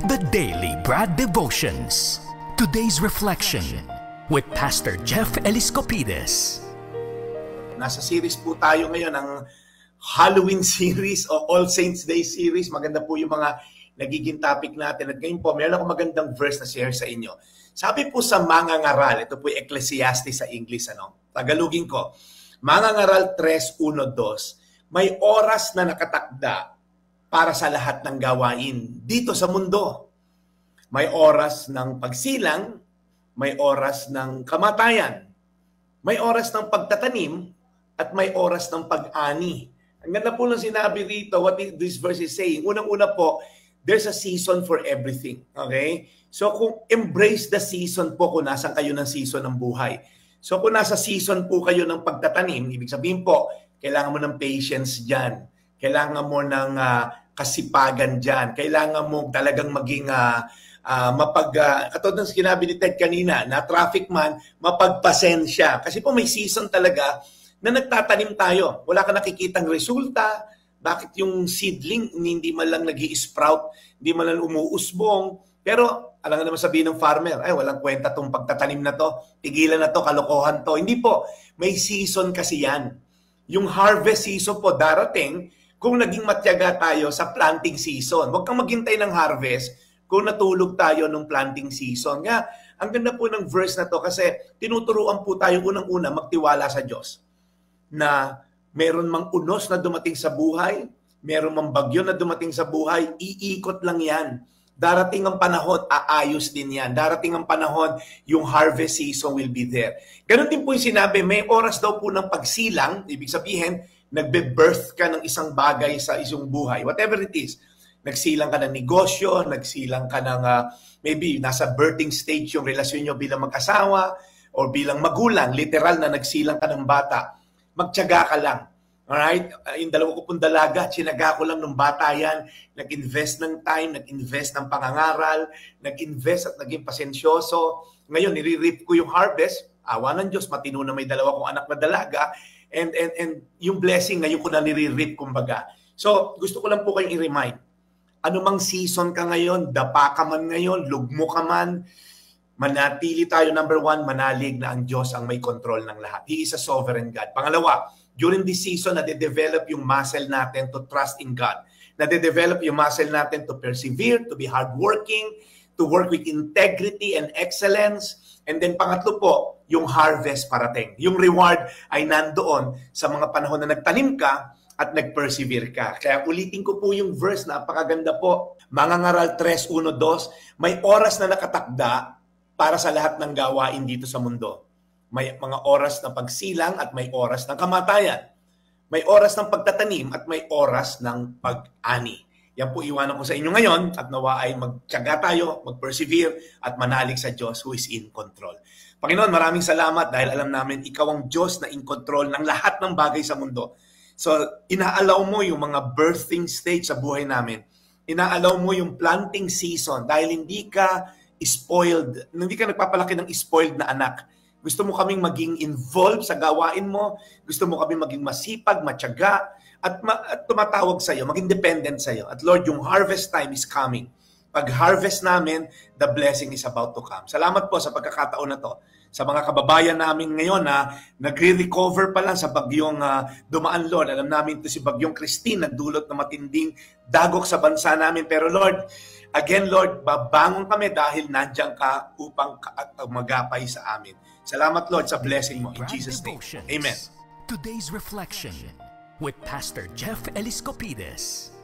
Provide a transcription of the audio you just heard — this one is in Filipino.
The Daily Brad Devotions. Today's reflection with Pastor Jeff Eliscopides. Nasa series po tayo ngayon ng Halloween series o All Saints Day series. Maganda po yung mga nagiging topic natin. At ngayon po, meron akong magandang verse na share sa inyo. Sabi po sa Mangangaral, ito po yung Ecclesiastes sa English, Tagalogin ko. Mangangaral 3:1-2, may oras na nakatakda para sa lahat ng gawain dito sa mundo. May oras ng pagsilang, may oras ng kamatayan, may oras ng pagtatanim, at may oras ng pag-ani. Ang ganda po ng sinabi rito, what this verse is saying. Unang-una po, there's a season for everything. Okay? So kung embrace the season po kung nasan kayo ng season ng buhay. So kung nasa season po kayo ng pagtatanim, ibig sabihin po, kailangan mo ng patience dyan. Kailangan mo ng kasipagan dyan. Kailangan mo talagang maging katulad ng sinabi ni Ted kanina, na traffic man, mapagpasensya. Kasi po may season talaga na nagtatanim tayo. Wala ka nakikitang resulta. Bakit yung seedling hindi man lang nag-i-sprout, hindi man lang umuusbong. Pero alam nga naman sabihin ng farmer, ay walang kwenta tong pagtatanim na to. Tigilan na to, kalokohan to. Hindi po. May season kasi yan. Yung harvest season po darating kung naging matyaga tayo sa planting season. Huwag kang maghintay ng harvest kung natulog tayo nung planting season. Nga, ang ganda po ng verse na to kasi tinuturuan po tayo unang-una magtiwala sa Diyos. Na meron mang unos na dumating sa buhay, meron mang bagyo na dumating sa buhay, iikot lang yan. Darating ang panahon, aayos din yan. Darating ang panahon, yung harvest season will be there. Ganon din po yung sinabi, may oras daw po ng pagsilang, ibig sabihin, nagbe-birth ka ng isang bagay sa isang buhay. Whatever it is. Nagsilang ka ng negosyo, nagsilang ka ng maybe nasa birthing stage yung relasyon nyo bilang mag-asawa o bilang magulang, literal na nagsilang ka ng bata. Magtiyaga ka lang. Alright? Yung dalawa ko pong dalaga, sinaga ko lang nung bata yan, nag-invest ng time, nag-invest ng pangangaral, nag-invest at naging pasensyoso. Ngayon, nire-reap ko yung harvest. Awa ng Diyos, matino na may dalawa kong anak na dalaga. And yung blessing, ngayon ko na nire-reap, kumbaga. So, gusto ko lang po kayong i-remind. Anumang season ka ngayon, dapa ka man ngayon, lugmo ka man, manatili tayo, number one, manalig na ang Diyos ang may control ng lahat. He is a sovereign God. Pangalawa, during this season, nade-develop yung muscle natin to trust in God. Nade-develop yung muscle natin to persevere, to be hardworking, to work with integrity and excellence. And then pangatlo po, yung harvest parating. Yung reward ay nandoon sa mga panahon na nagtanim ka at nag-persevere ka. Kaya ulitin ko po yung verse, napakaganda po. Mangangaral 3:1-2, may oras na nakatakda para sa lahat ng gawain dito sa mundo. May mga oras ng pagsilang at may oras ng kamatayan. May oras ng pagtatanim at may oras ng pag-ani. Yan po iwanan ko sa inyo ngayon at nawa ay magtiyaga tayo, mag-persevere at manalig sa Diyos who is in control. Panginoon, maraming salamat dahil alam namin ikaw ang Diyos na in control ng lahat ng bagay sa mundo. So, inaalaw mo yung mga birthing stage sa buhay namin. Inaalaw mo yung planting season dahil hindi ka spoiled, hindi ka nagpapalaki ng spoiled na anak. Gusto mo kaming maging involved sa gawain mo. Gusto mo kaming maging masipag, matyaga, at tumatawag sa'yo, maging dependent sa'yo. At Lord, yung harvest time is coming. Pag harvest namin, the blessing is about to come. Salamat po sa pagkakataon na to. Sa mga kababayan namin ngayon na nagre-recover pa lang sa bagyong dumaan, Lord. Alam namin ito si bagyong Christine, nagdulot na matinding dagok sa bansa namin. Pero Lord, again Lord, babangon kami dahil nandiyan ka upang magapay sa amin. Salamat Lord sa blessing mo. In Jesus' name. Amen. Today's reflection with Pastor Jeff Eliscopides.